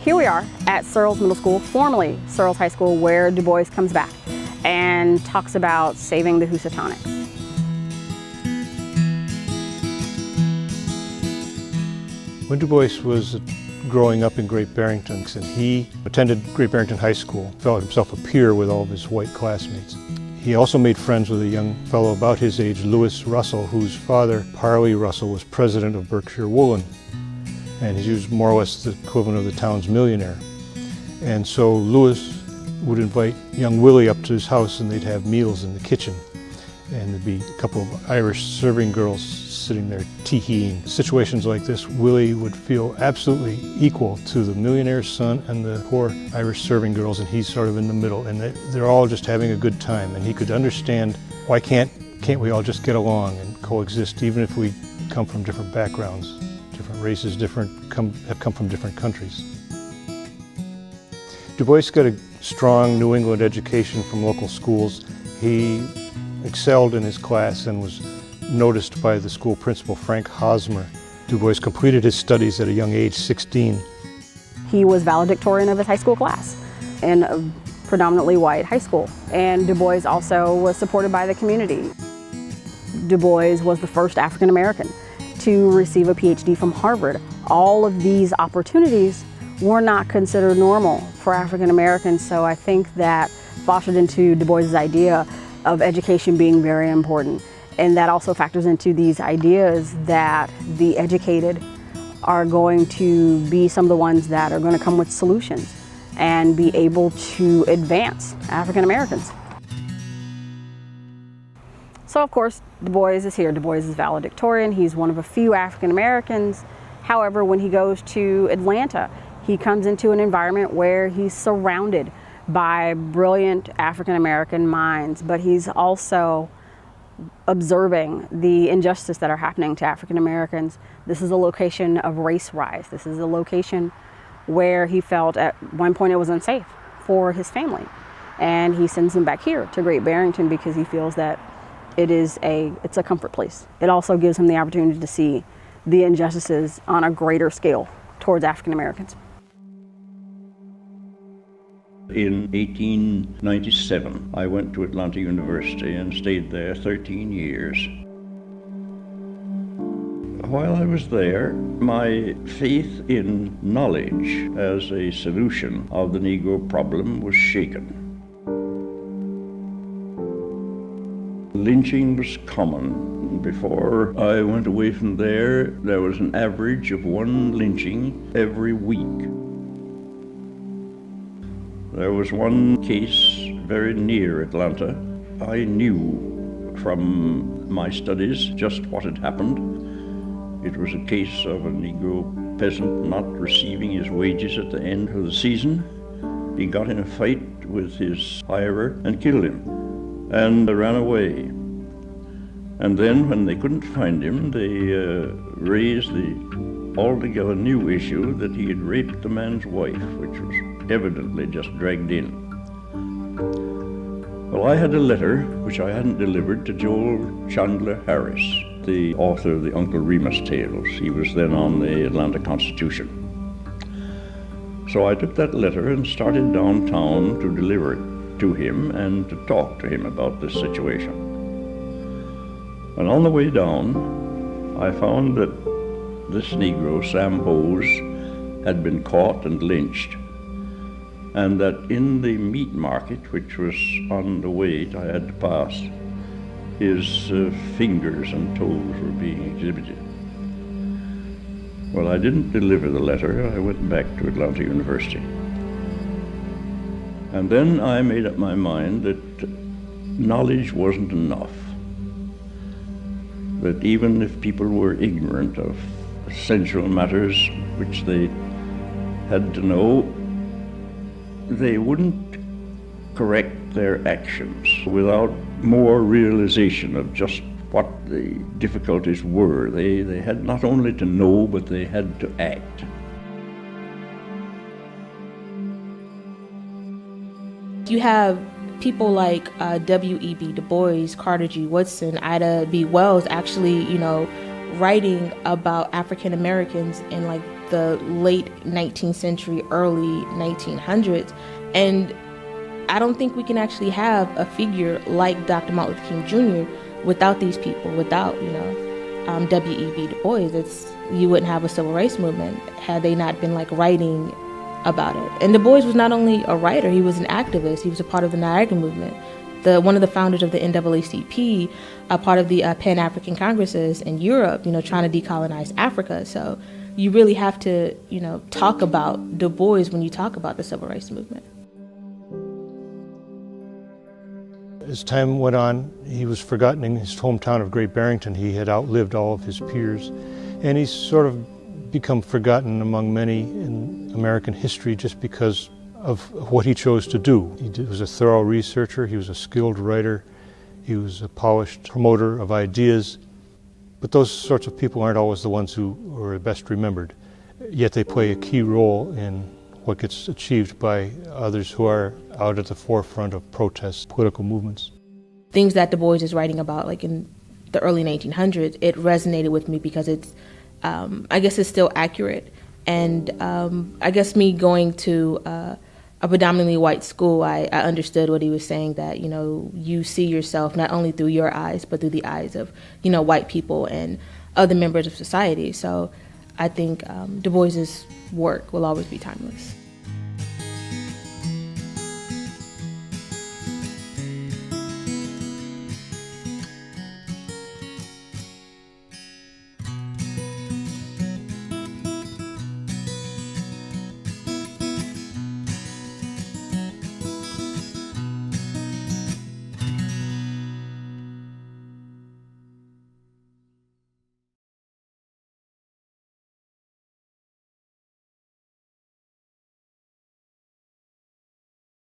here we are at Searles Middle School, formerly Searles High School, where Du Bois comes back and talks about saving the Housatonic. When Du Bois was growing up in Great Barrington, and he attended Great Barrington High School, felt himself a peer with all of his white classmates. He also made friends with a young fellow about his age, Lewis Russell, whose father, Parley Russell, was president of Berkshire Woolen. And he was more or less the equivalent of the town's millionaire. And so Lewis would invite young Willie up to his house and they'd have meals in the kitchen. And there'd be a couple of Irish serving girls sitting there tee-heeing. Situations like this, Willie would feel absolutely equal to the millionaire's son and the poor Irish serving girls, and he's sort of in the middle, and they're all just having a good time. And he could understand, why can't we all just get along and coexist, even if we come from different backgrounds, different races, have come from different countries. Du Bois got a strong New England education from local schools. He excelled in his class and was noticed by the school principal, Frank Hosmer. Du Bois completed his studies at a young age, 16. He was valedictorian of his high school class in a predominantly white high school. And Du Bois also was supported by the community. Du Bois was the first African American to receive a PhD from Harvard. All of these opportunities were not considered normal for African Americans, so I think that fostered into Du Bois' idea of education being very important. And that also factors into these ideas that the educated are going to be some of the ones that are going to come with solutions and be able to advance African Americans. So of course, Du Bois is here. Du Bois is valedictorian. He's one of a few African Americans. However, when he goes to Atlanta, he comes into an environment where he's surrounded by brilliant African American minds, but he's also observing the injustice that are happening to African Americans. This is a location of race rise. This is a location where he felt at one point it was unsafe for his family. And he sends them back here to Great Barrington because he feels that it's a comfort place. It also gives him the opportunity to see the injustices on a greater scale towards African Americans. In 1897, I went to Atlanta University and stayed there 13 years. While I was there, my faith in knowledge as a solution of the Negro problem was shaken. Lynching was common. Before I went away from there was an average of one lynching every week. There was one case very near Atlanta. I knew from my studies just what had happened. It was a case of a Negro peasant not receiving his wages at the end of the season. He got in a fight with his hirer and killed him and ran away. And then when they couldn't find him, they raised the altogether new issue that he had raped the man's wife, which was evidently just dragged in. Well, I had a letter which I hadn't delivered to Joel Chandler Harris, the author of the Uncle Remus tales. He was then on the Atlanta Constitution. So I took that letter and started downtown to deliver it to him and to talk to him about this situation. And on the way down, I found that this Negro, Sam Bowes, had been caught and lynched, and that in the meat market, which was on the way I had to pass, his fingers and toes were being exhibited. Well, I didn't deliver the letter. I went back to Atlanta University. And then I made up my mind that knowledge wasn't enough. That even if people were ignorant of essential matters which they had to know, they wouldn't correct their actions without more realization of just what the difficulties were. They had not only to know, but they had to act. You have people like W.E.B., Du Bois, Carter G. Woodson, Ida B. Wells actually, writing about African Americans in like the late 19th century, early 1900s. And I don't think we can actually have a figure like Dr. Martin Luther King Jr. without these people, without, W.E.B. Du Bois. You wouldn't have a civil rights movement had they not been like writing about it. And Du Bois was not only a writer, he was an activist. He was a part of the Niagara movement, one of the founders of the NAACP, a part of the Pan-African Congresses in Europe, trying to decolonize Africa. So you really have to, talk about Du Bois when you talk about the civil rights movement. As time went on, he was forgotten in his hometown of Great Barrington. He had outlived all of his peers, and he's sort of become forgotten among many in American history just because of what he chose to do. He was a thorough researcher, he was a skilled writer, he was a polished promoter of ideas, but those sorts of people aren't always the ones who are best remembered, yet they play a key role in what gets achieved by others who are out at the forefront of protests, political movements. Things that Du Bois is writing about, like in the early 1900s, it resonated with me because it's, I guess it's still accurate. And I guess me going to a predominantly white school, I understood what he was saying, that, you see yourself not only through your eyes, but through the eyes of, white people and other members of society. So I think Du Bois's work will always be timeless.